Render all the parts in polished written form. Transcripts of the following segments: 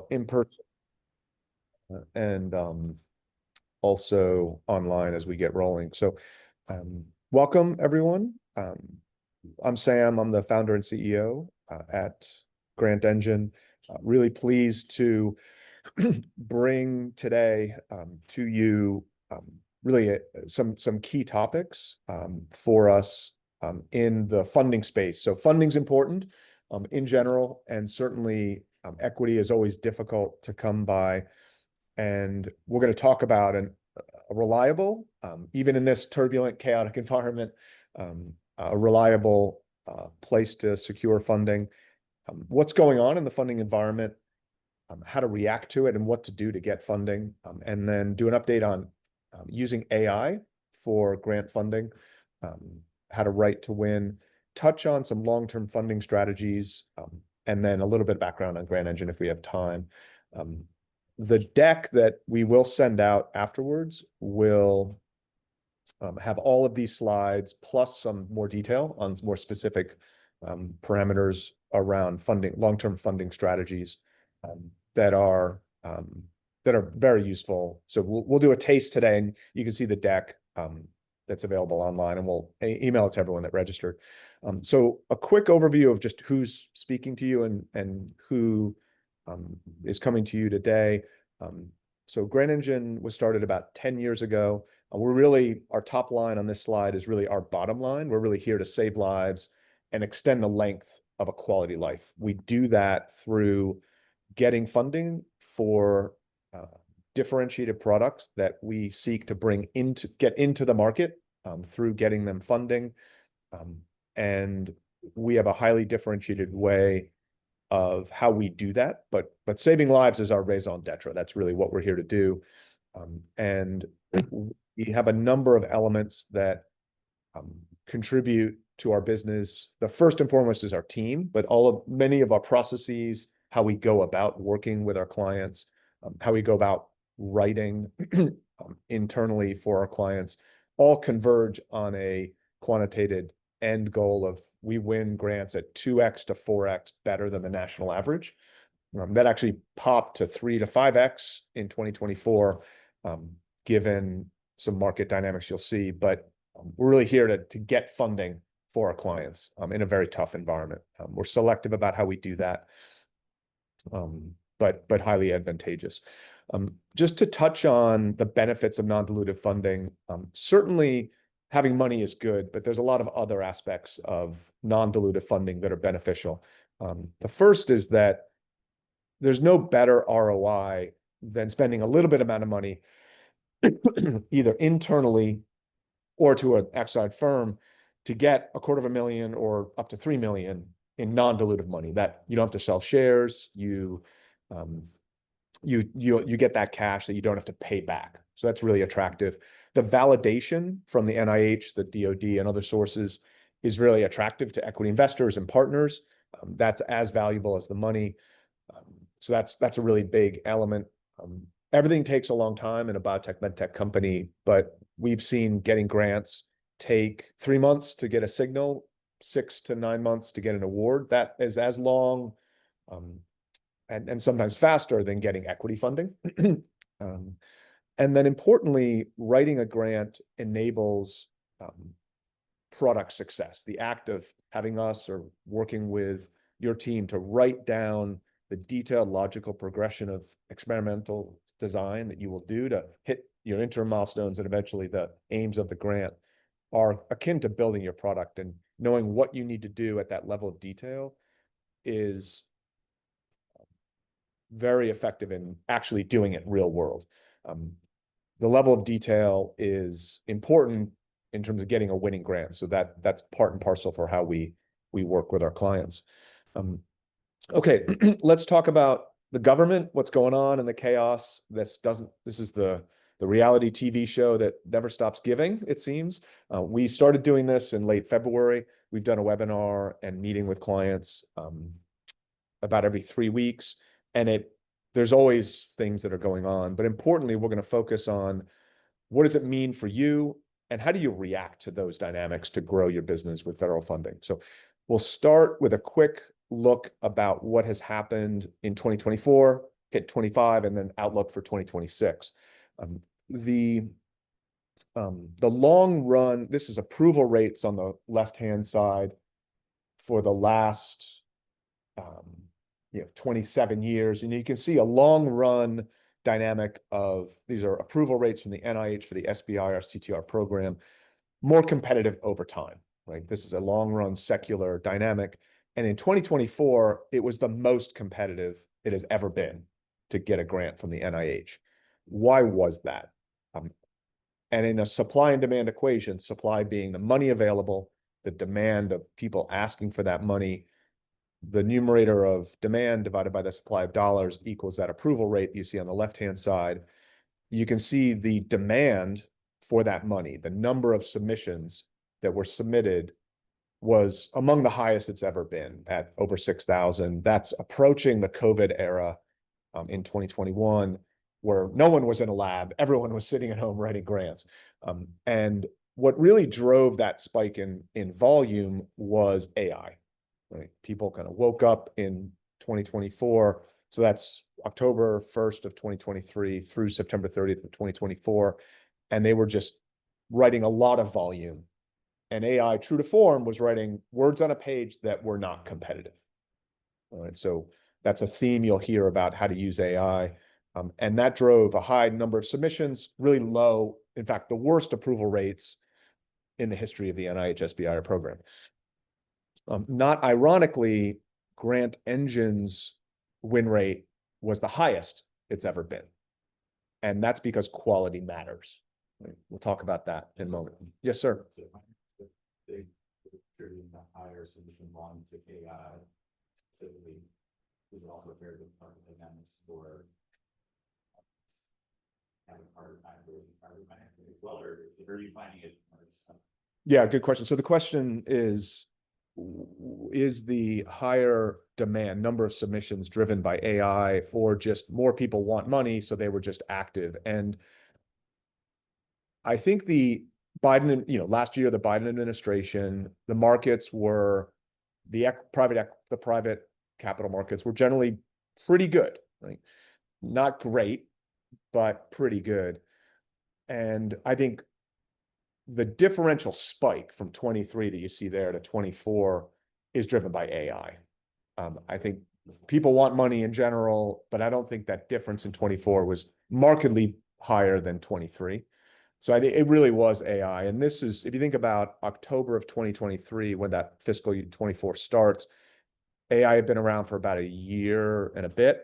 in person and also online as we get rolling. So welcome, everyone. I'm Sam. I'm the founder and CEO at Grant Engine. Really pleased to bring today to you really some key topics for us in the funding space. So funding's important in general, and certainly equity is always difficult to come by. And we're going to talk about a reliable, even in this turbulent, chaotic environment, a reliable place to secure funding, what's going on in the funding environment, how to react to it and what to do to get funding, and then do an update on using AI for grant funding, how to write to win, touch on some long-term funding strategies, and then a little bit of background on Grant Engine if we have time. The deck that we will send out afterwards will have all of these slides plus some more detail on more specific parameters around funding, long-term funding strategies that are very useful. So we'll do a taste today, and you can see the deck that's available online, and we'll email it to everyone that registered. So a quick overview of just who's speaking to you and who is coming to you today. So Grant Engine was started about 10 years ago. Our top line on this slide is really our bottom line. We're really here to save lives and extend the length of a quality life. We do that through getting funding for differentiated products that we seek to get into the market through getting them funding. And we have a highly differentiated way of how we do that, but saving lives is our raison d'etre. That's really what we're here to do. And we have a number of elements that contribute to our business. The first and foremost is our team, but many of our processes, how we go about working with our clients, how we go about writing internally for our clients, all converge on a quantitative end goal of we win grants at 2x to 4x better than the national average. That actually popped to 3 to 5x in 2024, given some market dynamics you'll see. But we're really here to get funding for our clients in a very tough environment. We're selective about how we do that, but highly advantageous. Just to touch on the benefits of non-dilutive funding, certainly having money is good, but there's a lot of other aspects of non-dilutive funding that are beneficial. The first is that there's no better ROI than spending a little bit amount of money either internally or to an outside firm to get $250,000 or up to $3 million in non-dilutive money that you don't have to sell shares. You get that cash that you don't have to pay back. So that's really attractive. The validation from the NIH, the DoD, and other sources is really attractive to equity investors and partners. That's as valuable as the money. So that's a really big element. Everything takes a long time in a biotech medtech company, but we've seen getting grants take 3 months to get a signal, 6 to 9 months to get an award. That is as long and sometimes faster than getting equity funding. And then importantly, writing a grant enables product success. The act of having us or working with your team to write down the detailed logical progression of experimental design that you will do to hit your interim milestones and eventually the aims of the grant are akin to building your product, and knowing what you need to do at that level of detail is very effective in actually doing it real world. The level of detail is important in terms of getting a winning grant. So that's part and parcel for how we work with our clients. Okay, let's talk about the government, what's going on in the chaos. This is the reality TV show that never stops giving, it seems. We started doing this in late February. We've done a webinar and meeting with clients about every 3 weeks. And there's always things that are going on, but importantly, we're going to focus on what does it mean for you and how do you react to those dynamics to grow your business with federal funding. So we'll start with a quick look about what has happened in 2024 hit 25, and then outlook for 2026. The long run, this is approval rates on the left-hand side for the last 27 years. And you can see a long run dynamic of these are approval rates from the NIH for the SBIR CTR program, more competitive over time, right? This is a long run secular dynamic. And in 2024, it was the most competitive it has ever been to get a grant from the NIH. Why was that? And in a supply and demand equation, supply being the money available, the demand of people asking for that money, the numerator of demand divided by the supply of dollars equals that approval rate you see on the left-hand side. You can see the demand for that money, the number of submissions that were submitted was among the highest it's ever been at over 6,000. That's approaching the COVID era in 2021, where no one was in a lab, everyone was sitting at home writing grants. And what really drove that spike in volume was AI, right? People kind of woke up in 2024. So that's October 1st of 2023 through September 30th of 2024. And they were just writing a lot of volume. And AI, true to form, was writing words on a page that were not competitive. All right, so that's a theme you'll hear about how to use AI. And that drove a high number of submissions, really low, in fact, the worst approval rates in the history of the NIH SBIR program. Not ironically, Grant Engine's win rate was the highest it's ever been. And that's because quality matters. Right? We'll talk about that in a moment. Yes, sir. They attributing the higher submission volume to AI. Specifically, is it also a very good part of the dynamics for having harder time with well, or are you finding it? Yeah, good question. So the question is the higher demand, number of submissions driven by AI, or just more people want money, so they were just active? And I think the Biden, last year, the Biden administration, the markets were the private capital markets were generally pretty good, right? Not great, but pretty good. And I think the differential spike from 23 that you see there to 24 is driven by AI. I think people want money in general, but I don't think that difference in 24 was markedly higher than 23. So I think it really was AI. And this is, if you think about October of 2023, when that fiscal year 24 starts, AI had been around for about a year and a bit.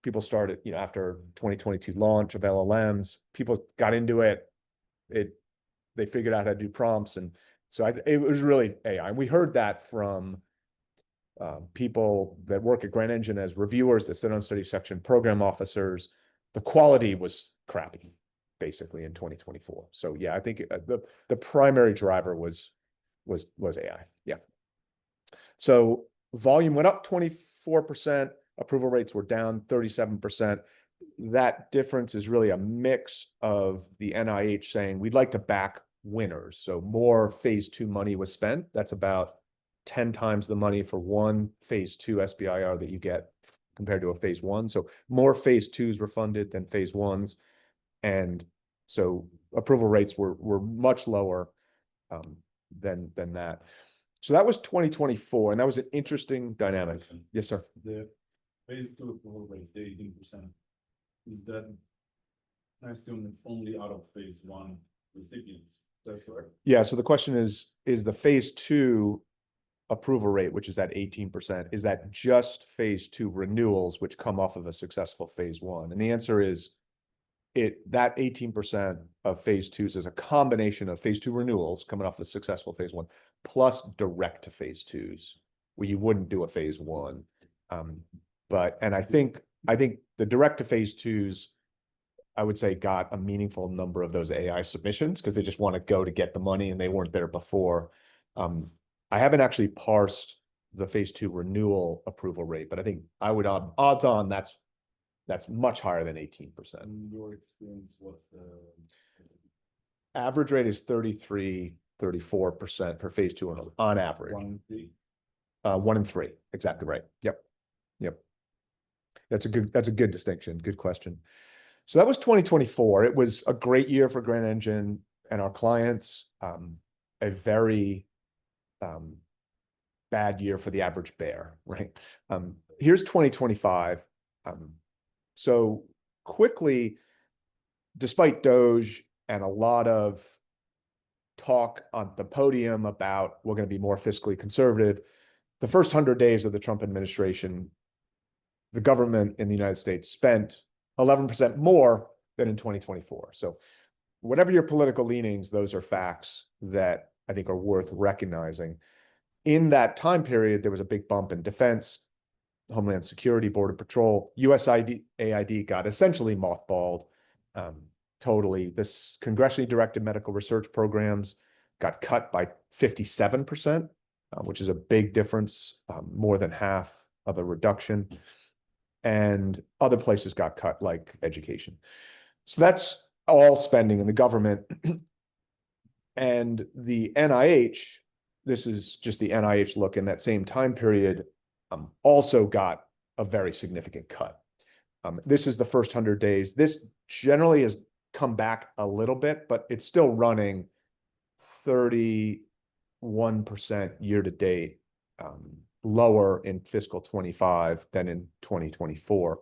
People started, after 2022 launch of LLMs, people got into it. They figured out how to do prompts. And so it was really AI. And we heard that from people that work at Grant Engine as reviewers that sit on study section, program officers. The quality was crappy, basically, in 2024. So yeah, I think the primary driver was AI. Yeah. So volume went up 24%. Approval rates were down 37%. That difference is really a mix of the NIH saying we'd like to back winners. So more phase 2 money was spent. That's about 10 times the money for one phase 2 SBIR that you get compared to a phase 1. So more phase 2s were funded than phase 1s. And so approval rates were much lower than that. So that was 2024, and that was an interesting dynamic. Yes, sir. The phase 2 approval rates, the 18%, is that, I assume it's only out of phase 1 recipients. That's correct. Yeah. So the question is the phase 2 approval rate, which is at 18%, is that just phase 2 renewals, which come off of a successful phase 1? And the answer is that 18% of phase 2s is a combination of phase 2 renewals coming off a successful phase 1 plus direct to phase 2s, where you wouldn't do a phase 1. And I think the direct to phase 2s, I would say, got a meaningful number of those AI submissions because they just want to go to get the money and they weren't there before. I haven't actually parsed the phase 2 renewal approval rate, but I think I would odds on that's much higher than 18%. In your experience, what's the average rate? Is 34% for phase 2 on average. 1 in 3? 1 in 3, exactly right. Yep. That's a good distinction. Good question. So that was 2024. It was a great year for Grand Engine and our clients. A very bad year for the average bear, right? Here's 2025. So quickly, despite Doge and a lot of talk on the podium about we're going to be more fiscally conservative, the first 100 days of the Trump administration, the government in the United States spent 11% more than in 2024. So whatever your political leanings, those are facts that I think are worth recognizing. In that time period, there was a big bump in defense, Homeland Security, Border Patrol. USAID got essentially mothballed totally. This congressionally directed medical research programs got cut by 57%, which is a big difference, more than half of a reduction. And other places got cut, like education. So that's all spending in the government. And the NIH, this is just the NIH look in that same time period, also got a very significant cut. This is the first 100 days. This generally has come back a little bit, but it's still running 31% year to date, lower in fiscal 25 than in 2024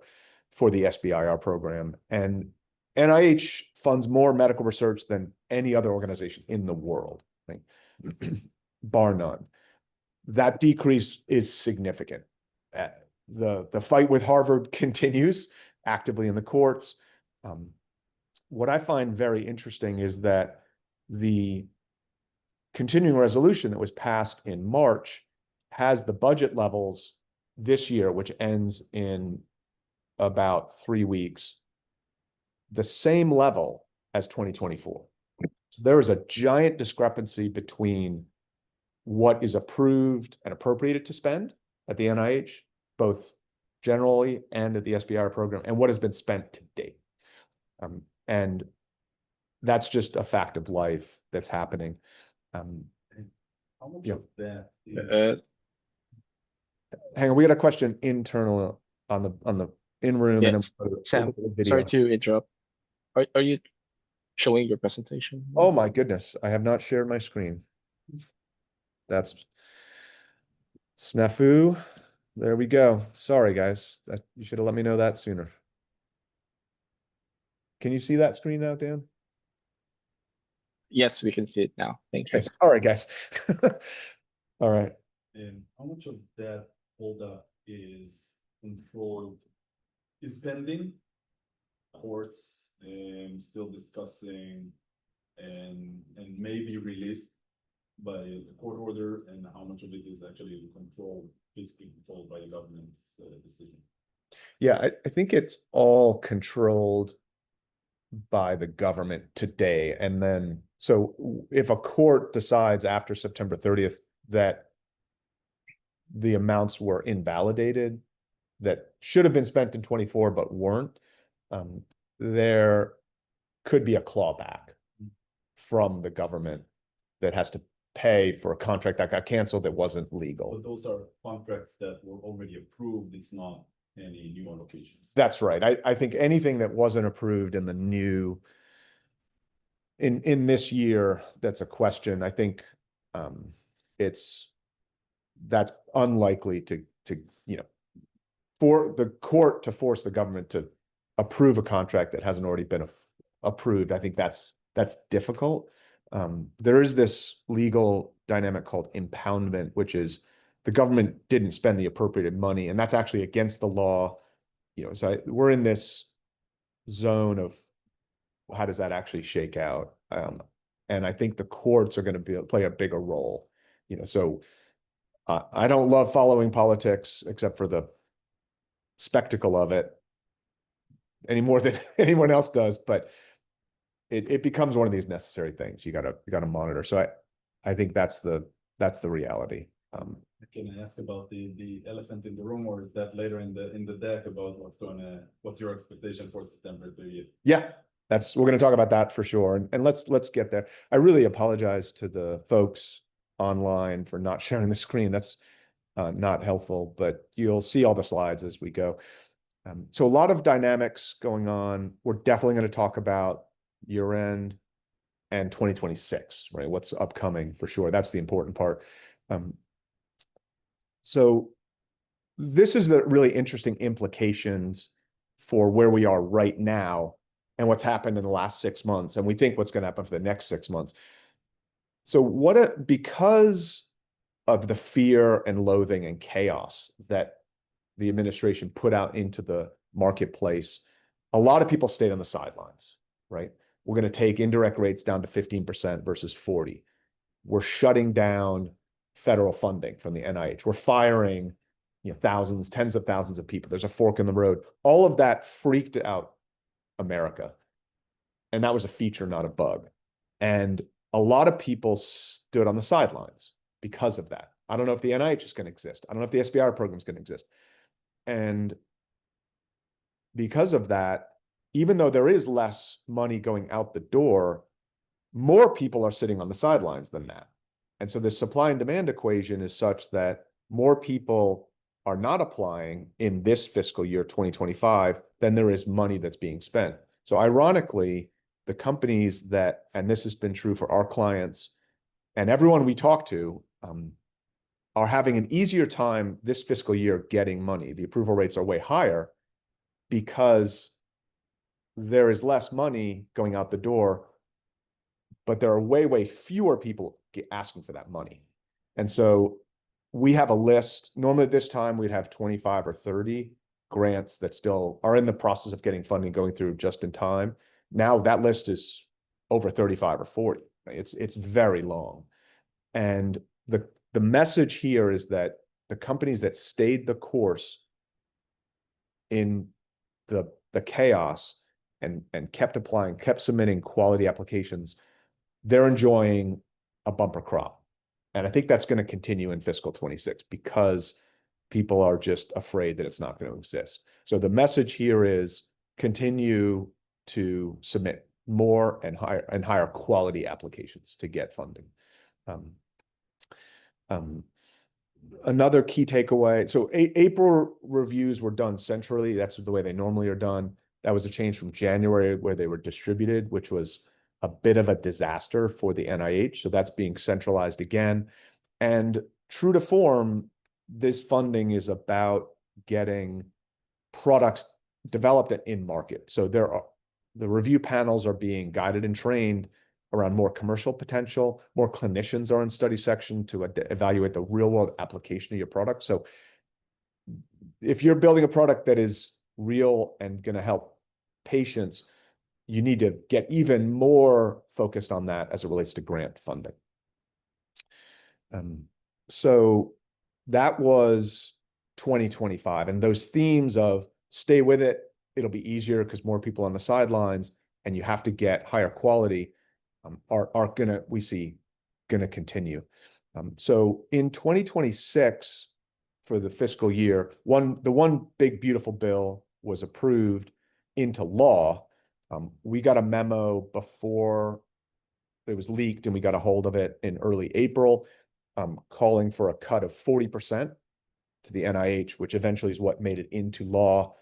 for the SBIR program. And NIH funds more medical research than any other organization in the world, right? Bar none. That decrease is significant. The fight with Harvard continues actively in the courts. What I find very interesting is that the continuing resolution that was passed in March has the budget levels this year, which ends in about 3 weeks, the same level as 2024. So there is a giant discrepancy between what is approved and appropriated to spend at the NIH, both generally and at the SBIR program, and what has been spent to date. And that's just a fact of life that's happening. How much yeah. of that is Hang on, we got a question internal on the in room, and Yes, then we'll Sam, look at the video. sorry to interrupt. Are you showing your presentation? Oh my goodness, I have not shared my screen. That's snafu. There we go. Sorry, guys. You should have let me know that sooner. Can you see that screen now, Dan? Yes, we can see it now. Thank you. Okay, sorry, guys. All right. and how much of that holdup is controlled, is pending? Courts still discussing and maybe released by a court order, and how much of it is actually controlled, physically controlled by the government's decision? Yeah, I think it's all controlled by the government today. And then, so if a court decides after September 30th that the amounts were invalidated, that should have been spent in 24 but weren't, there could be a clawback from the government that has to pay for a contract that got canceled that wasn't legal. But those are contracts that were already approved. It's not any new allocations. That's right. I think anything that wasn't approved in the new in this year, that's a question. I think that's unlikely to for the court to force the government to approve a contract that hasn't already been approved. I think that's difficult. There is this legal dynamic called impoundment, which is the government didn't spend the appropriated money, and that's actually against the law. So we're in this zone of how does that actually shake out? And I think the courts are going to play a bigger role. So I don't love following politics except for the spectacle of it any more than anyone else does, but it becomes one of these necessary things you gotta monitor. So I think that's the reality. Can I ask about the elephant in the room, or is that later in the deck about what's your expectation for September 30th? Yeah, we're going to talk about that for sure. And let's get there. I really apologize to the folks online for not sharing the screen. That's not helpful, but you'll see all the slides as we go. So a lot of dynamics going on. We're definitely going to talk about year end and 2026, right? What's upcoming for sure. That's the important part. So this is the really interesting implications for where we are right now and what's happened in the last 6 months, and we think what's going to happen for the next 6 months. So because of the fear and loathing and chaos that the administration put out into the marketplace, a lot of people stayed on the sidelines, right? We're going to take indirect rates down to 15% versus 40. We're shutting down federal funding from the NIH. We're firing, thousands, tens of thousands of people. There's a fork in the road. All of that freaked out America. And that was a feature, not a bug. And a lot of people stood on the sidelines because of that. I don't know if the NIH is going to exist. I don't know if the SBIR program is going to exist. And because of that, even though there is less money going out the door, more people are sitting on the sidelines than that. And so the supply and demand equation is such that more people are not applying in this fiscal year, 2025, than there is money that's being spent. So ironically, the companies that, and this has been true for our clients and everyone we talk to, are having an easier time this fiscal year getting money. The approval rates are way higher because there is less money going out the door, but there are way, way fewer people asking for that money. And so we have a list. Normally at this time, we'd have 25 or 30 grants that still are in the process of getting funding going through just in time. Now that list is over 35 or 40. Right? It's very long. And the message here is that the companies that stayed the course in the chaos and kept applying, kept submitting quality applications, they're enjoying a bumper crop. And I think that's going to continue in fiscal 26 because people are just afraid that it's not going to exist. So the message here is continue to submit more and higher quality applications to get funding. Another key takeaway. So April reviews were done centrally. That's the way they normally are done. That was a change from January where they were distributed, which was a bit of a disaster for the NIH. So that's being centralized again. And true to form, this funding is about getting products developed and in market. So the review panels are being guided and trained around more commercial potential. More clinicians are in study section to evaluate the real world application of your product. So if you're building a product that is real and going to help patients, you need to get even more focused on that as it relates to grant funding. So that was 2025. And those themes of stay with it, it'll be easier because more people on the sidelines, and you have to get higher quality, are we see gonna continue. So in 2026, for the fiscal year, the one big beautiful bill was approved into law. We got a memo before it was leaked, and we got a hold of it in early April, calling for a cut of 40% to the NIH, which eventually is what made it into law.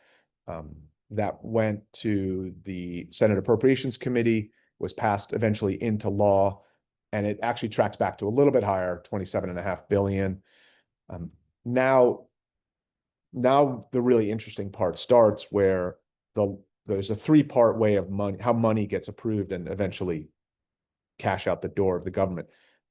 That went to the Senate Appropriations Committee, was passed eventually into law, and it actually tracks back to a little bit higher, 27.5 billion. Now the really interesting part starts where there's a three-part way of how money gets approved and eventually cash out the door of the government.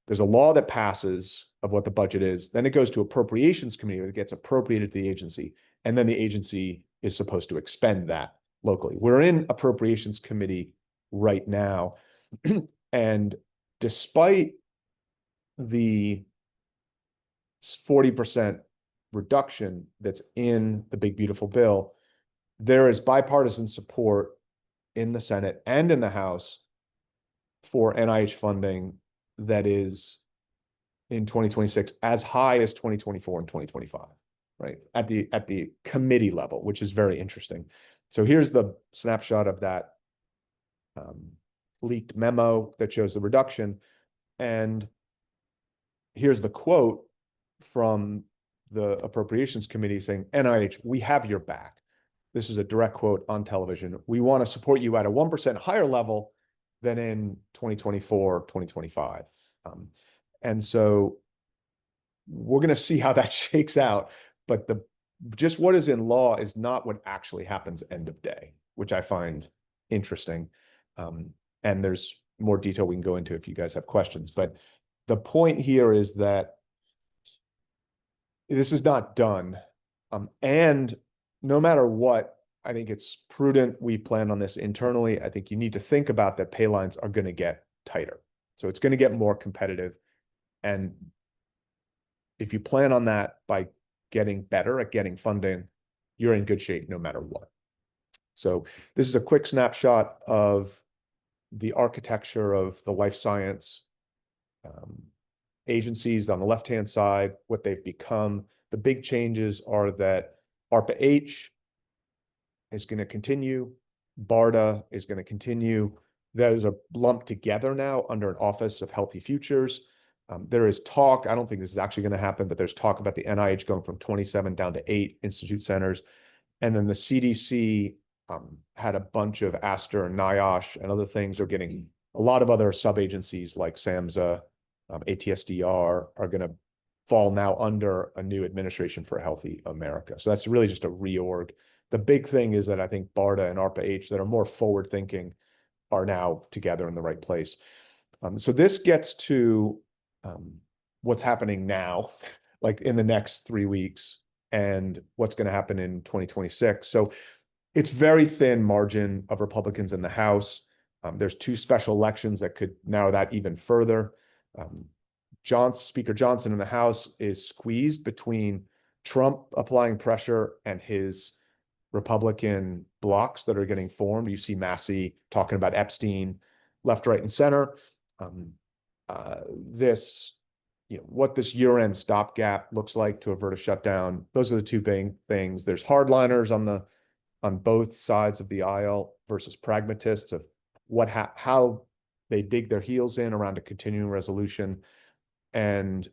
There's a law that passes of what the budget is. Then it goes to Appropriations Committee that gets appropriated to the agency. And then the agency is supposed to expend that locally. We're in Appropriations Committee right now. And despite the 40% reduction that's in the big, beautiful bill, there is bipartisan support in the Senate and in the House for NIH funding that is in 2026 as high as 2024 and 2025, right? At the committee level, which is very interesting. So here's the snapshot of that leaked memo that shows the reduction. And here's the quote from the Appropriations Committee saying, NIH, we have your back. this is a direct quote on television, we want to support you at a 1% higher level than in 2024, 2025. And so we're going to see how that shakes out. But just what is in law is not what actually happens end of day, which I find interesting. And there's more detail we can go into if you guys have questions. But the point here is that this is not done. And no matter what, I think it's prudent. We plan on this internally. I think you need to think about that pay lines are going to get tighter. So it's going to get more competitive. And if you plan on that by getting better at getting funding, you're in good shape no matter what. So this is a quick snapshot of the architecture of the life science agencies on the left-hand side, what they've become. The big changes are that ARPA-H is going to continue. BARDA is going to continue. Those are lumped together now under an Office of Healthy Futures. There is talk, I don't think this is actually going to happen, but there's talk about the NIH going from 27 down to 8 institute centers. And then the CDC had a bunch of Aster and NIOSH and other things are getting a lot of other sub-agencies like SAMHSA, ATSDR are going to fall now under a new administration for a healthy America. So that's really just a reorg. The big thing is that I think BARDA and ARPA-H that are more forward thinking are now together in the right place. So this gets to what's happening now, like in the next 3 weeks, and what's going to happen in 2026. So it's very thin margin of Republicans in the House. There's 2 special elections that could narrow that even further. Speaker Johnson in the House is squeezed between Trump applying pressure and his Republican blocs that are getting formed. You see Massey talking about Epstein left, right, and center. What this year-end stopgap looks like to avert a shutdown. Those are the 2 big things. There's hardliners on both sides of the aisle versus pragmatists of how they dig their heels in around a continuing resolution. And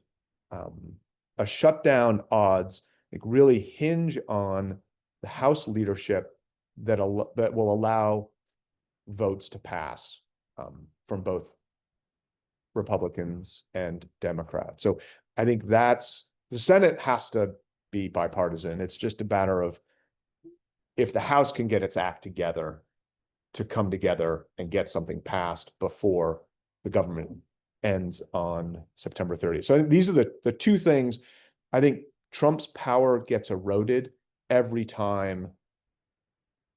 a shutdown odds really hinge on the House leadership that will allow votes to pass from both Republicans and Democrats. So I think the Senate has to be bipartisan. It's just a matter of if the House can get its act together to come together and get something passed before the government ends on September 30th. So these are the 2 things. I think Trump's power gets eroded every time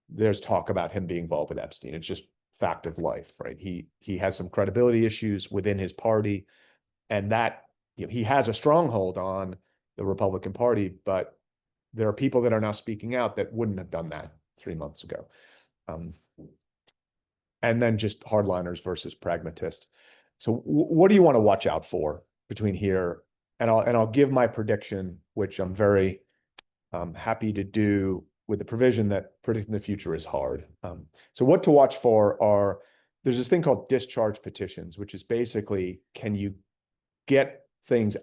there's talk about him being involved with Epstein. It's just fact of life, right? He has some credibility issues within his party, and that he has a stronghold on the Republican Party, but there are people that are now speaking out that wouldn't have done that 3 months ago. And then just hardliners versus pragmatists. So what do you want to watch out for between here? And I'll give my prediction, which I'm very happy to do with the provision that predicting the future is hard. So what to watch for there's this thing called discharge petitions, which is basically, can you get things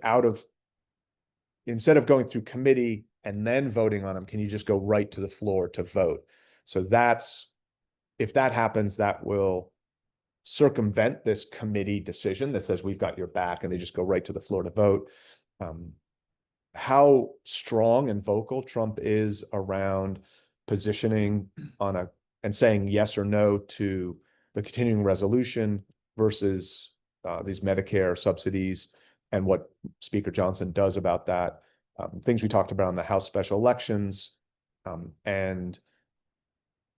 instead of going through committee and then voting on them, can you just go right to the floor to vote? So if that happens, that will circumvent this committee decision that says we've got your back and they just go right to the floor to vote. How strong and vocal Trump is around positioning and saying yes or no to the continuing resolution versus these Medicare subsidies and what Speaker Johnson does about that. Things we talked about on the House special elections and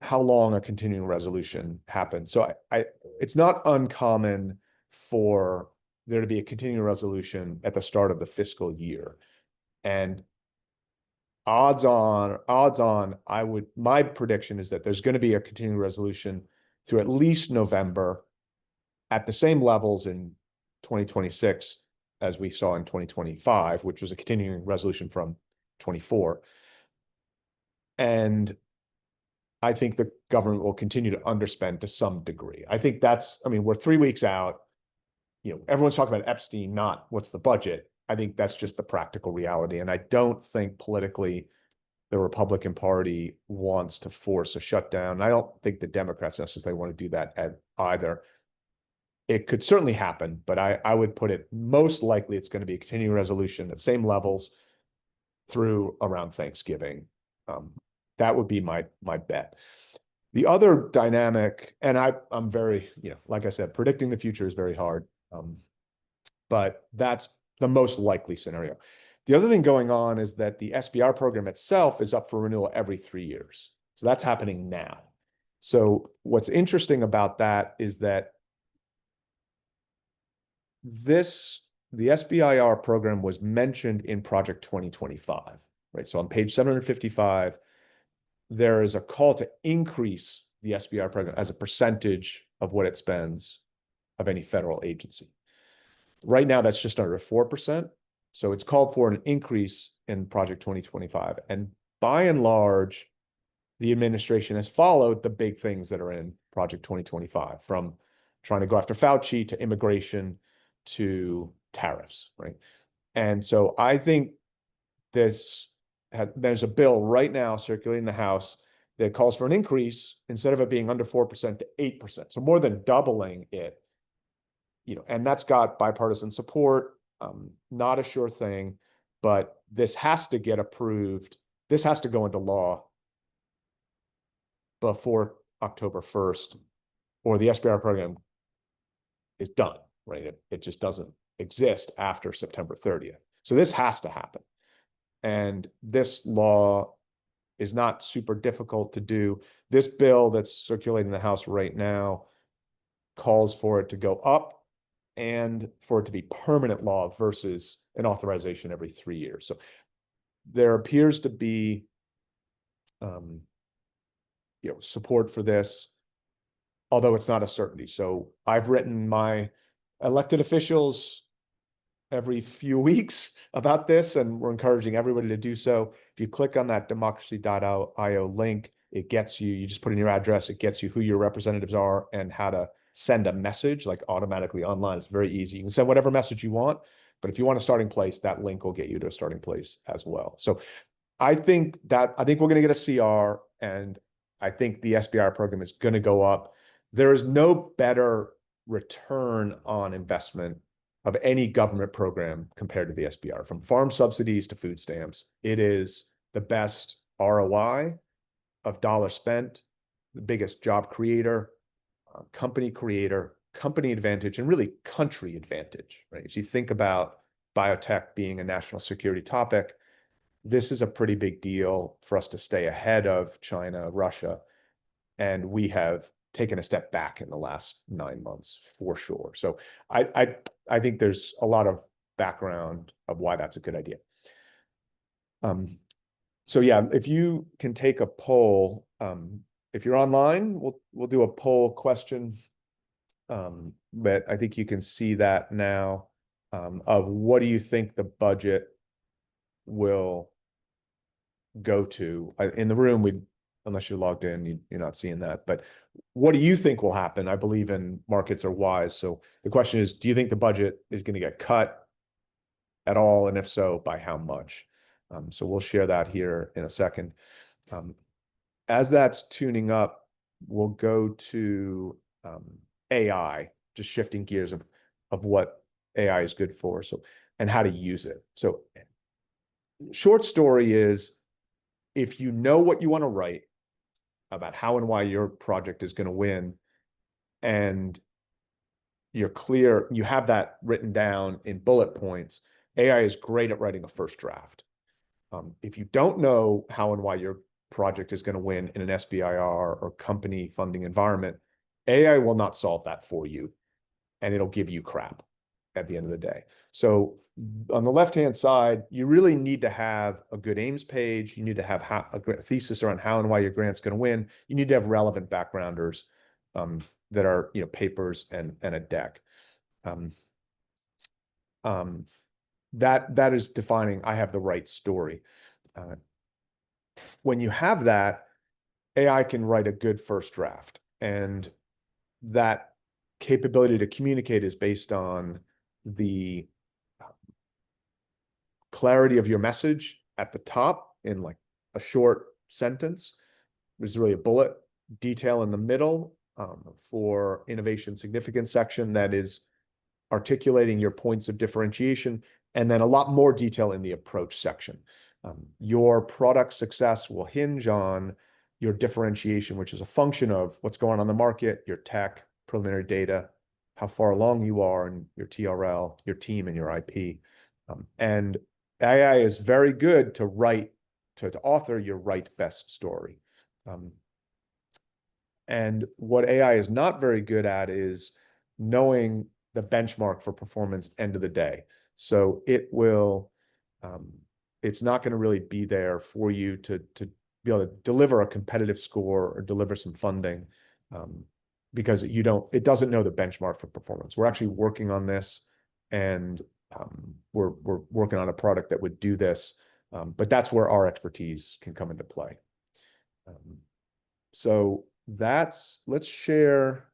how long a continuing resolution happens. So it's not uncommon for there to be a continuing resolution at the start of the fiscal year. And odds on, my prediction is that there's going to be a continuing resolution through at least November at the same levels in 2026 as we saw in 2025, which was a continuing resolution from 24. And I think the government will continue to underspend to some degree. I think we're 3 weeks out. Everyone's talking about Epstein, not what's the budget. I think that's just the practical reality. And I don't think politically the Republican Party wants to force a shutdown. I don't think the Democrats necessarily want to do that either. It could certainly happen, but I would put it most likely it's going to be a continuing resolution at same levels through around Thanksgiving. That would be my bet. The other dynamic, and I'm very, like I said, predicting the future is very hard, but that's the most likely scenario. The other thing going on is that the SBR program itself is up for renewal every 3 years. So that's happening now. So what's interesting about that is that the SBIR program was mentioned in Project 2025, right? So on page 755, there is a call to increase the SBIR program as a percentage of what it spends of any federal agency. Right now, that's just under 4%. So it's called for an increase in Project 2025. And by and large, the administration has followed the big things that are in Project 2025, from trying to go after Fauci to immigration to tariffs, right? And so I think there's a bill right now circulating the House that calls for an increase, instead of it being under 4% to 8%. So more than doubling it, and that's got bipartisan support. Not a sure thing, but this has to get approved. This has to go into law before October 1st, or the SBR program is done, right? It just doesn't exist after September 30th. So this has to happen. And this law is not super difficult to do. This bill that's circulating the House right now calls for it to go up and for it to be permanent law versus an authorization every 3 years. So there appears to be support for this, although it's not a certainty. So I've written my elected officials every few weeks about this, and we're encouraging everybody to do so. If you click on that democracy.io link, it gets you just put in your address, it gets you who your representatives are and how to send a message, like automatically online. It's very easy. You can send whatever message you want, but if you want a starting place, that link will get you to a starting place as well. So I think we're going to get a CR, and I think the SBR program is going to go up. There is no better return on investment of any government program compared to the SBR, from farm subsidies to food stamps. It is the best ROI of dollar spent, the biggest job creator, company creator, company advantage, and really country advantage, right? As you think about biotech being a national security topic, this is a pretty big deal for us to stay ahead of China, Russia, and we have taken a step back in the last 9 months for sure. So I think there's a lot of background of why that's a good idea. So yeah, if you can take a poll, if you're online, we'll do a poll question. But I think you can see that now, of what do you think the budget will go to. In the room, unless you're logged in, you're not seeing that. But what do you think will happen? I believe in markets are wise. So the question is, do you think the budget is going to get cut at all? And if so, by how much? So we'll share that here in a second. As that's tuning up, we'll go to AI, just shifting gears of what AI is good for, so, and how to use it. So short story is, if you know what you want to write about how and why your project is going to win, and you're clear, you have that written down in bullet points, AI is great at writing a first draft. If you don't know how and why your project is going to win in an SBIR or company funding environment, AI will not solve that for you, and it'll give you crap at the end of the day. So on the left-hand side, you really need to have a good aims page. You need to have a thesis around how and why your grant's going to win. You need to have relevant backgrounders that are, papers and a deck. That is defining, I have the right story. When you have that, AI can write a good first draft, and that capability to communicate is based on the clarity of your message at the top in like a short sentence. There's really a bullet detail in the middle for innovation significance section that is articulating your points of differentiation, and then a lot more detail in the approach section. Your product success will hinge on your differentiation, which is a function of what's going on in the market, your tech, preliminary data, how far along you are in your TRL, your team, and your IP. And AI is very good to write, to author your right best story. And what AI is not very good at is knowing the benchmark for performance end of the day. So it will, it's not going to really be there for you to be able to deliver a competitive score or deliver some funding, because it doesn't know the benchmark for performance. We're actually working on this, and we're working on a product that would do this, but that's where our expertise can come into play. So let's share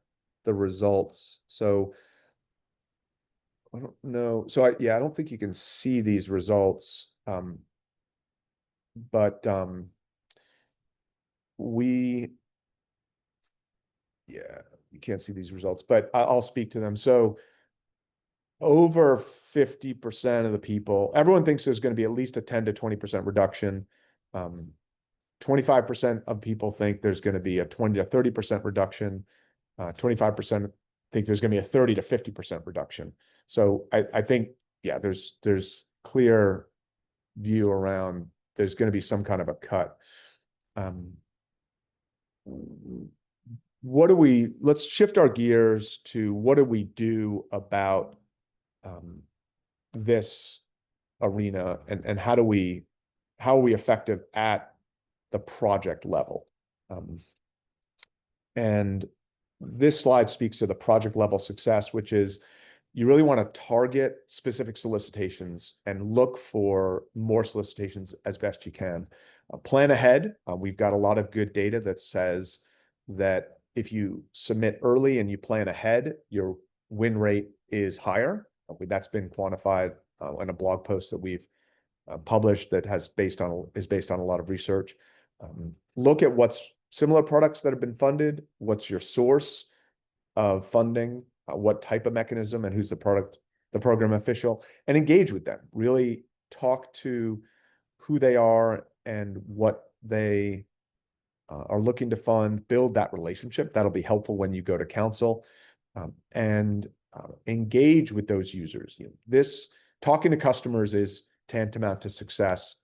the results. So I don't know. So I don't think you can see these results. But you can't see these results, but I'll speak to them. So over 50% of the people, everyone thinks there's going to be at least a 10 to 20% reduction. 25% of people think there's going to be a 20 to 30% reduction. 25% think there's going to be a 30 to 50% reduction. So I think, there's clear view around there's going to be some kind of a cut. Let's shift our gears to what do we do about this arena, and how are we effective at the project level? And this slide speaks to the project level success, which is you really want to target specific solicitations and look for more solicitations as best you can. Plan ahead. We've got a lot of good data that says that if you submit early and you plan ahead, your win rate is higher. That's been quantified in a blog post that we've published that is based on a lot of research. Look at what's similar products that have been funded. What's your source of funding? What type of mechanism, and who's the program official, and engage with them. Really talk to who they are and what they are looking to fund. Build that relationship. That'll be helpful when you go to council, and engage with those users. This talking to customers is tantamount to success,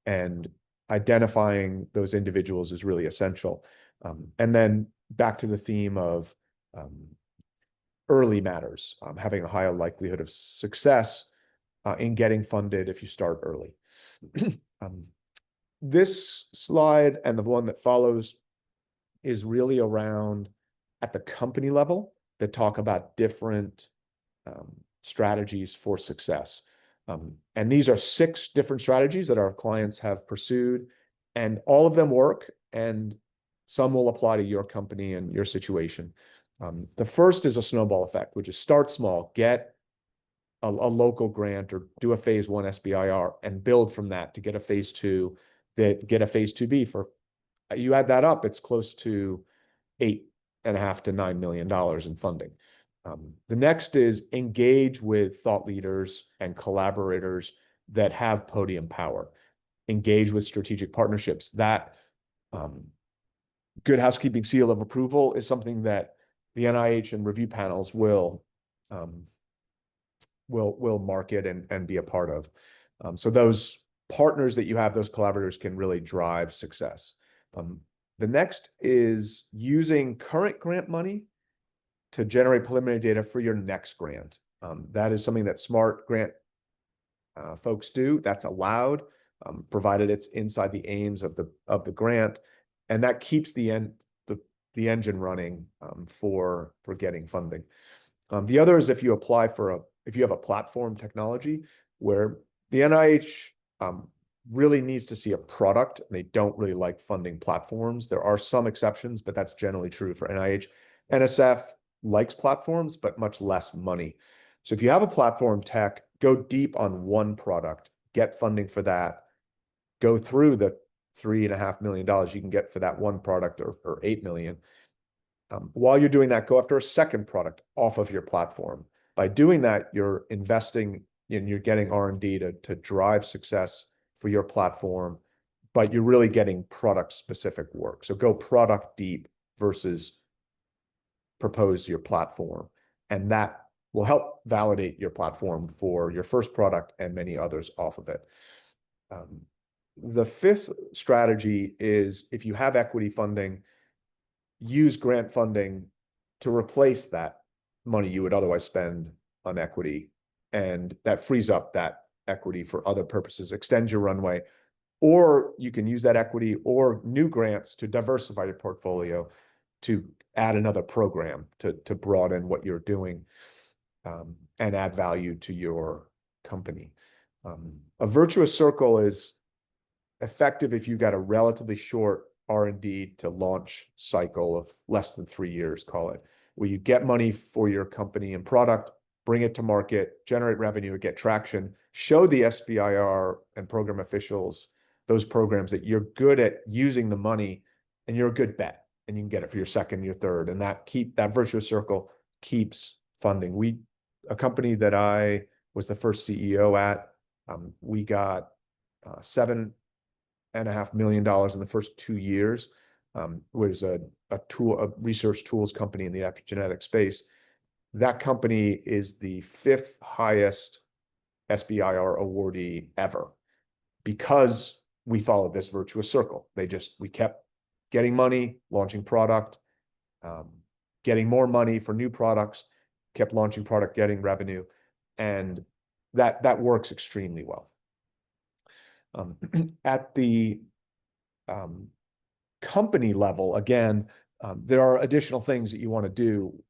and identifying those individuals is really essential. And then back to the theme of early matters, having a higher likelihood of success in getting funded if you start early. This slide and the one that follows is really around at the company level that talk about different strategies for success. And these are 6 different strategies that our clients have pursued, and all of them work, and some will apply to your company and your situation. The first is a snowball effect, which is start small, get a local grant or do a phase 1 SBIR and build from that to get a phase 2, that get a phase 2B. For you add that up, it's close to $8.5 to $9 million in funding. The next is engage with thought leaders and collaborators that have podium power. Engage with strategic partnerships. That good housekeeping seal of approval is something that the NIH and review panels will market and be a part of. So those partners that you have, those collaborators, can really drive success. The next is using current grant money to generate preliminary data for your next grant. That is something that smart grant folks do. That's allowed, provided it's inside the aims of the grant, and that keeps the engine running for getting funding. The other is if you apply if you have a platform technology where the NIH really needs to see a product, and they don't really like funding platforms. There are some exceptions, but that's generally true for NIH. NSF likes platforms, but much less money. So if you have a platform tech, go deep on one product, get funding for that, go through the $3.5 million you can get for that one product, or 8 million. While you're doing that, go after a second product off of your platform. By doing that, you're investing and you're getting R&D to drive success for your platform, but you're really getting product specific work. So go product deep versus propose your platform. And that will help validate your platform for your first product and many others off of it. The fifth strategy is, if you have equity funding, use grant funding to replace that money you would otherwise spend on equity. And that frees up that equity for other purposes, extend your runway, or you can use that equity or new grants to diversify your portfolio, to add another program to broaden what you're doing, and add value to your company. A virtuous circle is effective if you've got a relatively short R&D to launch cycle of less than 3 years, call it, where you get money for your company and product, bring it to market, generate revenue, get traction, show the SBIR and program officials those programs that you're good at using the money and you're a good bet, and you can get it for your second, your third, and that virtuous circle keeps funding. A company that I was the first CEO at, we got $7.5 million in the first 2 years. Was a research tools company in the epigenetic space. That company is the 5th highest SBIR awardee ever, because we followed this virtuous circle. We kept getting money, launching product, getting more money for new products, kept launching product, getting revenue, and that works extremely well. At the company level, again, there are additional things that you want to do,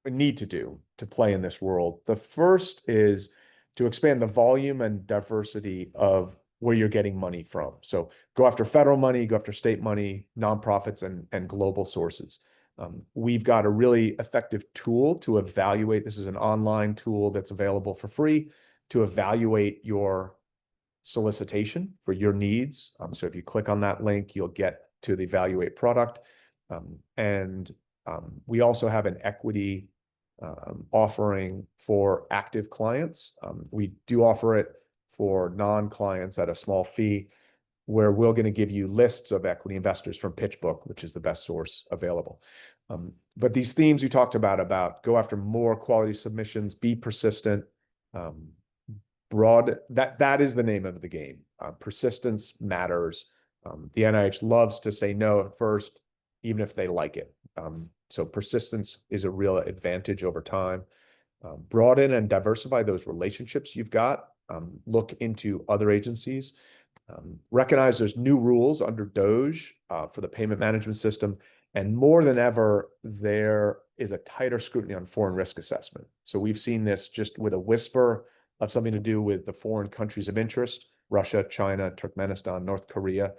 need to do, to play in this world. The first is to expand the volume and diversity of where you're getting money from. So go after federal money, go after state money, nonprofits, and global sources. We've got a really effective tool to evaluate. This is an online tool that's available for free to evaluate your solicitation for your needs. So if you click on that link, you'll get to the evaluate product. We also have an equity offering for active clients. We do offer it for non-clients at a small fee, where we're going to give you lists of equity investors from PitchBook, which is the best source available. But these themes we talked about go after more quality submissions, be persistent, broad, that is the name of the game. Persistence matters. The NIH loves to say no at first, even if they like it. So persistence is a real advantage over time. Broaden and diversify those relationships you've got. Look into other agencies. Recognize there's new rules under DOGE for the payment management system. And more than ever, there is a tighter scrutiny on foreign risk assessment. So we've seen this just with a whisper of something to do with the foreign countries of interest: Russia, China, Turkmenistan, North Korea.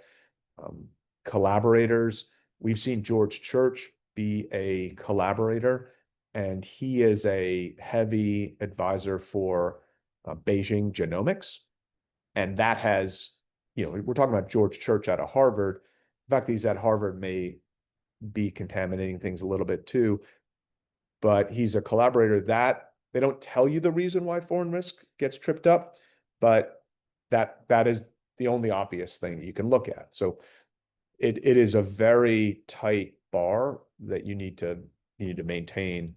Collaborators. We've seen George Church be a collaborator, and he is a heavy advisor for Beijing Genomics. And that has, we're talking about George Church out of Harvard. The fact that he's at Harvard may be contaminating things a little bit too, but he's a collaborator. That they don't tell you the reason why foreign risk gets tripped up, but that is the only obvious thing that you can look at. So it is a very tight bar that you need to maintain.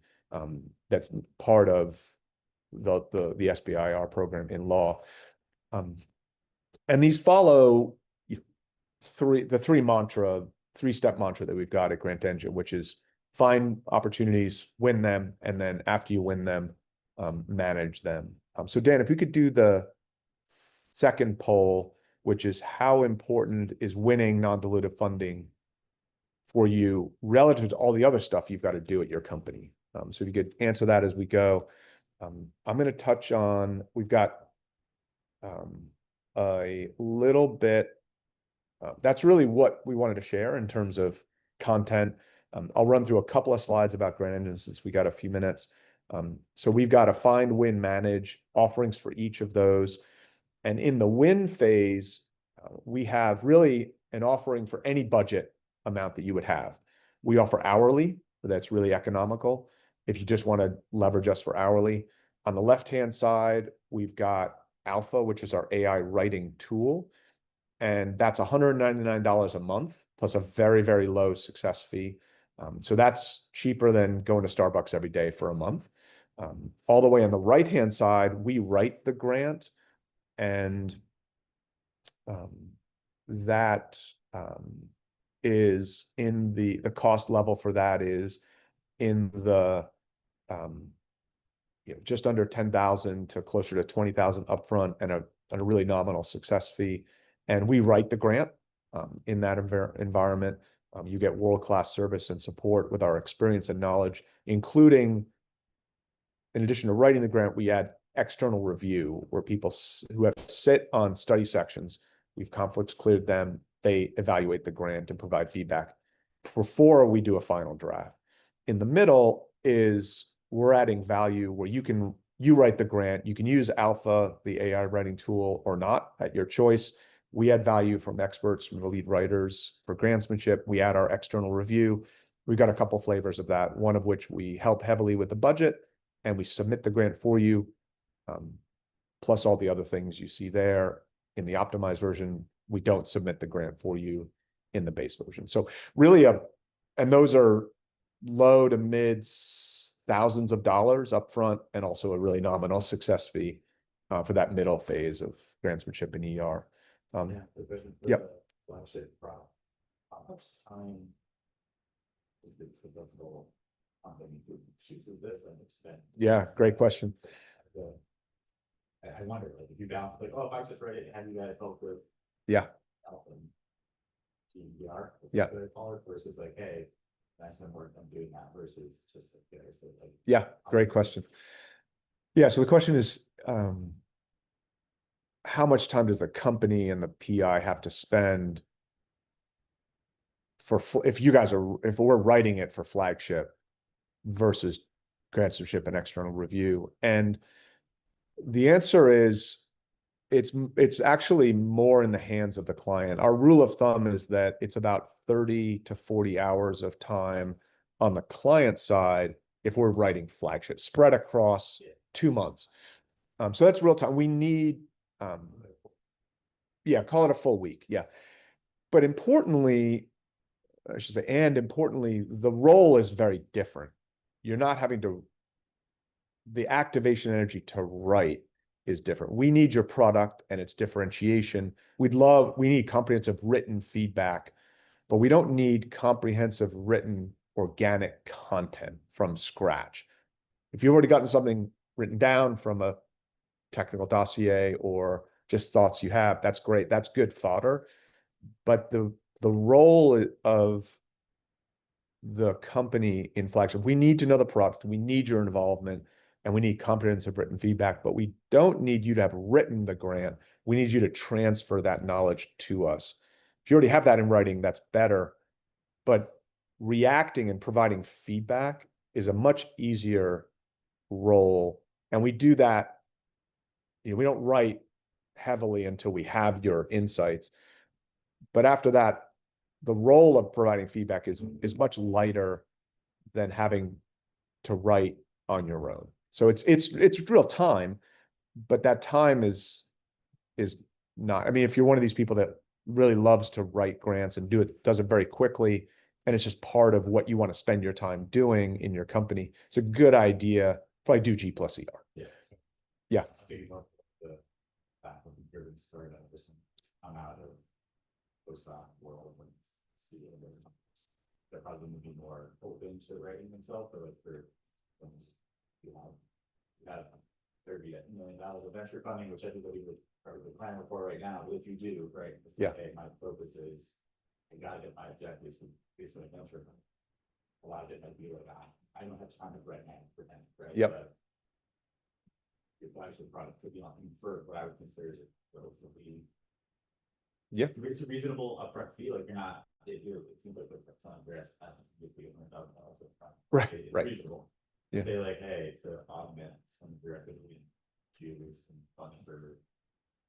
That's part of the SBIR program in law. And these follow the three-step mantra that we've got at Grant Engine, which is find opportunities, win them, and then after you win them, manage them. So Dan, if we could do the second poll, which is how important is winning non-dilutive funding for you relative to all the other stuff you've got to do at your company. So if you could answer that as we go. I'm going to touch on, we've got a little bit, that's really what we wanted to share in terms of content. I'll run through a couple of slides about Grant Engine since we got a few minutes. So we've got a find, win, manage offerings for each of those. And in the win phase, we have really an offering for any budget amount that you would have. We offer hourly, that's really economical. If you just want to leverage us for hourly. On the left-hand side, we've got Alpha, which is our AI writing tool. And that's $199 a month, plus a very, very low success fee. So that's cheaper than going to Starbucks every day for a month. All the way on the right-hand side, we write the grant, and that is in the cost level for that is in the just under 10,000 to closer to 20,000 upfront and a really nominal success fee. And we write the grant in that environment. You get world-class service and support with our experience and knowledge, including, in addition to writing the grant, we add external review where people who have sit on study sections, we've conflicts cleared them, they evaluate the grant and provide feedback before we do a final draft. In the middle is we're adding value where you write the grant, you can use Alpha, the AI writing tool, or not at your choice. We add value from experts, from the lead writers for grantsmanship. We add our external review. We've got a couple flavors of that, one of which we help heavily with the budget, and we submit the grant for you, plus all the other things you see there. In the optimized version, we don't submit the grant for you in the base version. So really, and those are low to mid thousands of dollars upfront, and also a really nominal success fee for that middle phase of grantsmanship and ER. The vision for Yep. the flagship product. How much time is the typical company who chooses this and spend? Yeah, great question. I wonder, like, if you balance, like, oh, if I just read it, have you guys help with? Yeah. GDPR, Yeah. Versus like, hey, I spend more time doing that versus just like, so like. Yeah, great question. Yeah, so the question is, how much time does the company and the PI have to spend for if we're writing it for flagship versus grantsmanship and external review? And the answer is it's actually more in the hands of the client. Our rule of thumb is that it's about 30 to 40 hours of time on the client side if we're writing flagship, spread across 2 months. So that's real time. We need, call it a full week. Yeah. But importantly, I should say, and importantly, the role is very different. You're not having the activation energy to write is different. We need your product and its differentiation. We need comprehensive written feedback, but we don't need comprehensive written organic content from scratch. If you've already gotten something written down from a technical dossier or just thoughts you have, that's great. That's good fodder. But the role of the company in flagship, we need to know the product, we need your involvement, and we need comprehensive written feedback, but we don't need you to have written the grant. We need you to transfer that knowledge to us. If you already have that in writing, that's better. But reacting and providing feedback is a much easier role. And we do that, we don't write heavily until we have your insights. But after that, the role of providing feedback is much lighter than having to write on your own. So it's real time, but that time is not. I mean, if you're one of these people that really loves to write grants and does it very quickly, and it's just part of what you want to spend your time doing in your company, it's a good idea. Probably do G plus ER. Yeah. Yeah. Okay, the faculty driven startup, I'm out of postdoc world and see it. They're probably going to be more open to writing themselves, or like you have $30 million of venture funding, which everybody would probably clamor for right now. But if you do, right, it's like, hey, my focus is I gotta get my objectives based on venture funding. A lot of it might be like, I don't have time to write my pretend, right? Yep. But your flagship product could be on for what I would consider relatively. Yeah. It's a reasonable upfront fee. Like, you're not, it seems like it's on grass assets $100,000 upfront. Right. It's right. reasonable. Yeah. Say like, hey, to augment some of your equity and choose some funding for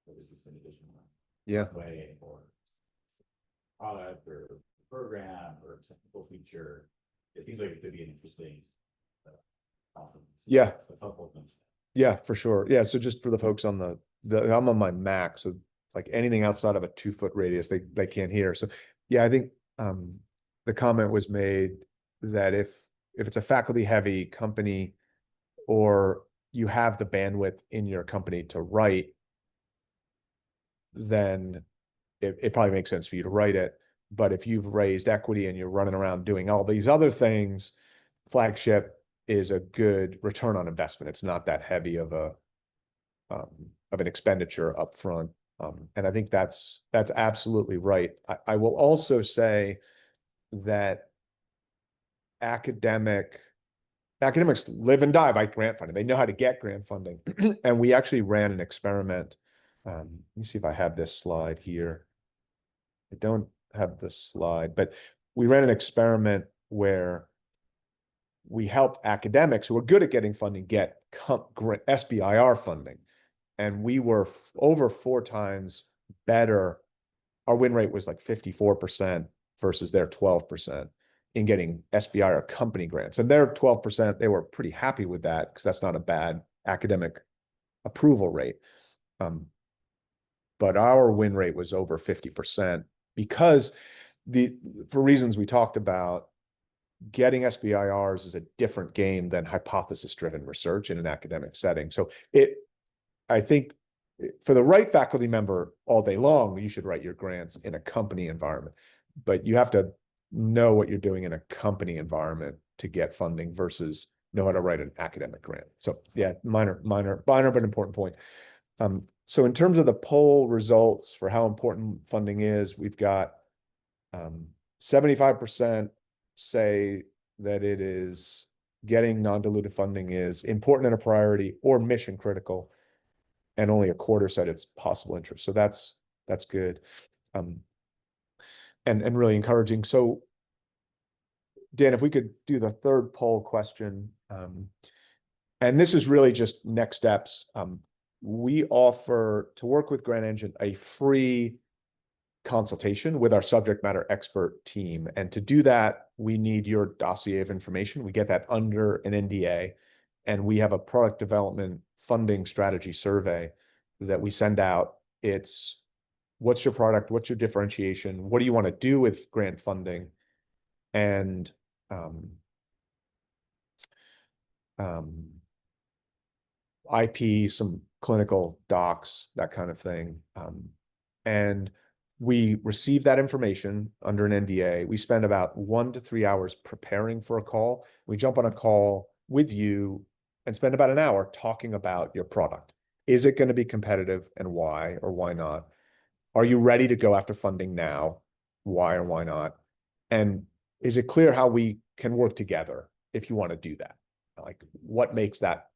what is this an additional Yeah. way or product or program or technical feature, it seems like it could be an interesting conference. Yeah. That's helpful to mention. Yeah, for sure. Yeah. So just for the folks on the I'm on my Mac, so like anything outside of a 2-foot radius, they can't hear. So yeah, I think the comment was made that if it's a faculty heavy company or you have the bandwidth in your company to write, then it probably makes sense for you to write it. But if you've raised equity and you're running around doing all these other things, flagship is a good return on investment. It's not that heavy of an expenditure up front. And I think that's absolutely right. I will also say that academics live and die by grant funding. They know how to get grant funding. And we actually ran an experiment. Let me see if I have this slide here. I don't have this slide, but we ran an experiment where we helped academics who are good at getting funding get SBIR funding. And we were over 4 times better. Our win rate was like 54% versus their 12% in getting SBIR company grants. And their 12%, they were pretty happy with that because that's not a bad academic approval rate. But our win rate was over 50% because for reasons we talked about, getting SBIRs is a different game than hypothesis-driven research in an academic setting. So I think for the right faculty member all day long, you should write your grants in a company environment, but you have to know what you're doing in a company environment to get funding versus know how to write an academic grant. So yeah, minor, but important point. So in terms of the poll results for how important funding is, we've got 75% say that it is getting non-dilutive funding is important and a priority or mission critical, and only a quarter said it's possible interest. So that's good, and really encouraging. So Dan, if we could do the third poll question, and this is really just next steps. We offer to work with Grant Engine a free consultation with our subject matter expert team. And to do that, we need your dossier of information. We get that under an NDA, and we have a product development funding strategy survey that we send out. It's what's your product? What's your differentiation? What do you want to do with grant funding? And IP, some clinical docs, that kind of thing. And we receive that information under an NDA. We spend about 1 to 3 hours preparing for a call. We jump on a call with you and spend about an hour talking about your product. Is it going to be competitive and why or why not? Are you ready to go after funding now? Why or why not? And is it clear how we can work together if you want to do that? Like what makes that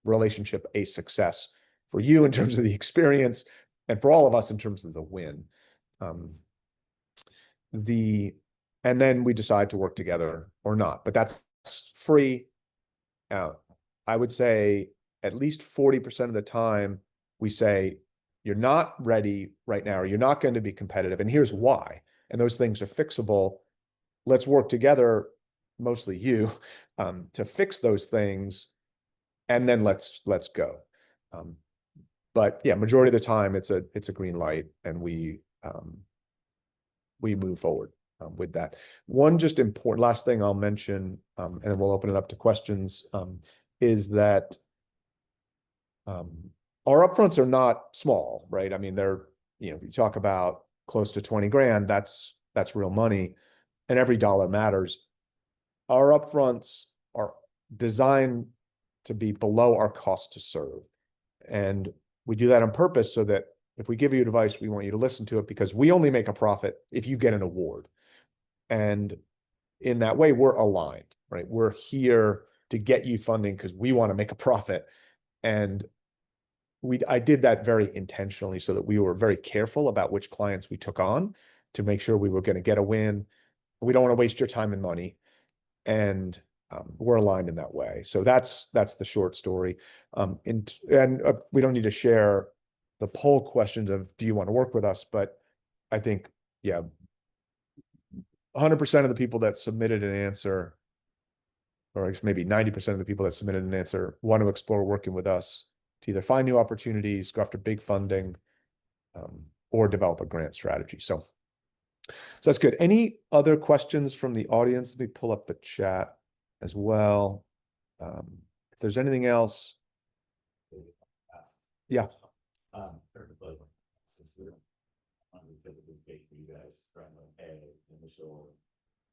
relationship a success for you in terms of the experience and for all of us in terms of the win? And then we decide to work together or not, but that's free. I would say at least 40% of the time we say, you're not ready right now, or you're not going to be competitive, and here's why. And those things are fixable. Let's work together, mostly you, to fix those things, and then let's go. But yeah, majority of the time it's a green light, and we move forward with that. One just important last thing I'll mention, and then we'll open it up to questions, is that our upfronts are not small, right? I mean, they're, you talk about close to 20 grand, that's real money, and every dollar matters. Our upfronts are designed to be below our cost to serve. And we do that on purpose so that if we give you advice, we want you to listen to it, because we only make a profit if you get an award. And in that way, we're aligned, right? We're here to get you funding because we want to make a profit. And I did that very intentionally so that we were very careful about which clients we took on to make sure we were going to get a win. We don't want to waste your time and money. And we're aligned in that way. So that's the short story. And we don't need to share the poll questions of, do you want to work with us? But I think, yeah, 100% of the people that submitted an answer, or maybe 90% of the people that submitted an answer, want to explore working with us to either find new opportunities, go after big funding, or develop a grant strategy. So that's good. Any other questions from the audience? Let me pull up the chat as well. If there's anything else. Yeah. Since we're typically take for you guys from a initial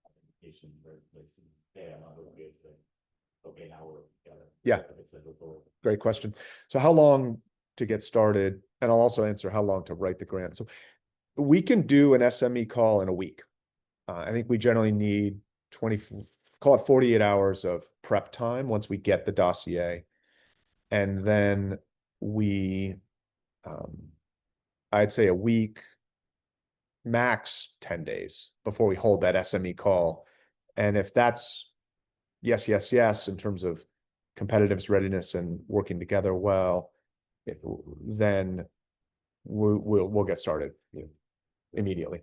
application where it's hey, I'm on the way to okay, now we're together. Yeah. Great question. So how long to get started? And I'll also answer how long to write the grant. So we can do an SME call in a week. I think we generally need 20, call it 48 hours of prep time once we get the dossier. And then we, I'd say a week, max 10 days before we hold that SME call. And if that's yes, yes, yes, in terms of competitiveness, readiness, and working together well, then we'll get started immediately.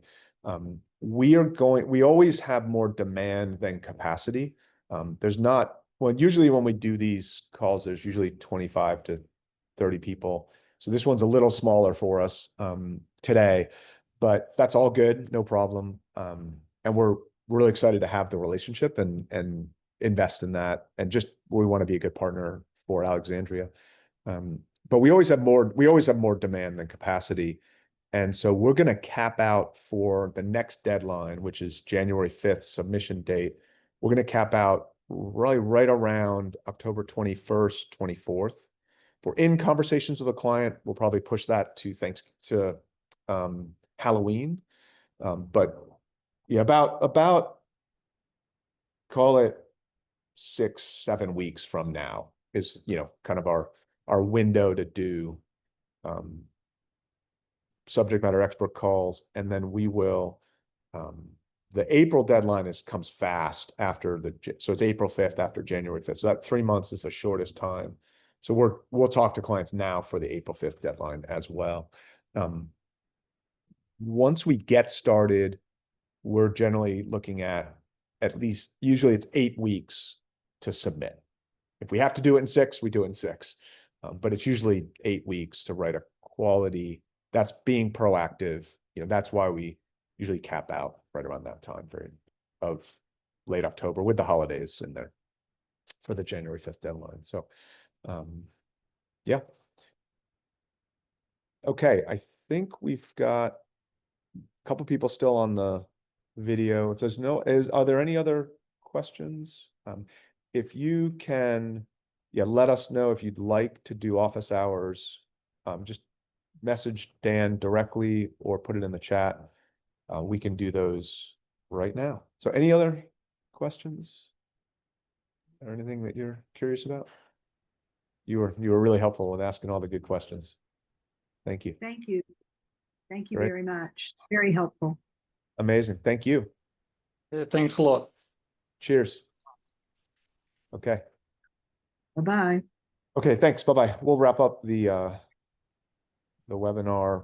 We always have more demand than capacity. Usually when we do these calls, there's usually 25 to 30 people. So this one's a little smaller for us today, but that's all good, no problem. And we're really excited to have the relationship and invest in that. And we want to be a good partner for Alexandria. But we always have more demand than capacity. And so we're going to cap out for the next deadline, which is January 5th submission date. We're going to cap out right around October 21st, 24th. If we're in conversations with a client, we'll probably push that to Halloween. But yeah, about call it 6-7 weeks from now is, kind of our window to do subject matter expert calls. And then we will, the April deadline comes fast after so it's April 5th after January 5th. So that 3 months is the shortest time. So we'll talk to clients now for the April 5th deadline as well. Once we get started, we're generally looking at least, usually it's 8 weeks to submit. If we have to do it in 6, we do it in 6. But it's usually 8 weeks to write a quality. That's being proactive. That's why we usually cap out right around that time period of late October with the holidays in there for the January 5th deadline. So, yeah. Okay, I think we've got a couple people still on the video. If there's are there any other questions? If you can, let us know if you'd like to do office hours. Just message Dan directly or put it in the chat. We can do those right now. So any other questions or anything that you're curious about? You were really helpful with asking all the good questions. Thank you. Thank you. Thank you Great. very much. Very helpful. Amazing. Thank you. Yeah, thanks a lot. Cheers. Okay. Bye-bye. Okay, thanks. Bye-bye. We'll wrap up the webinar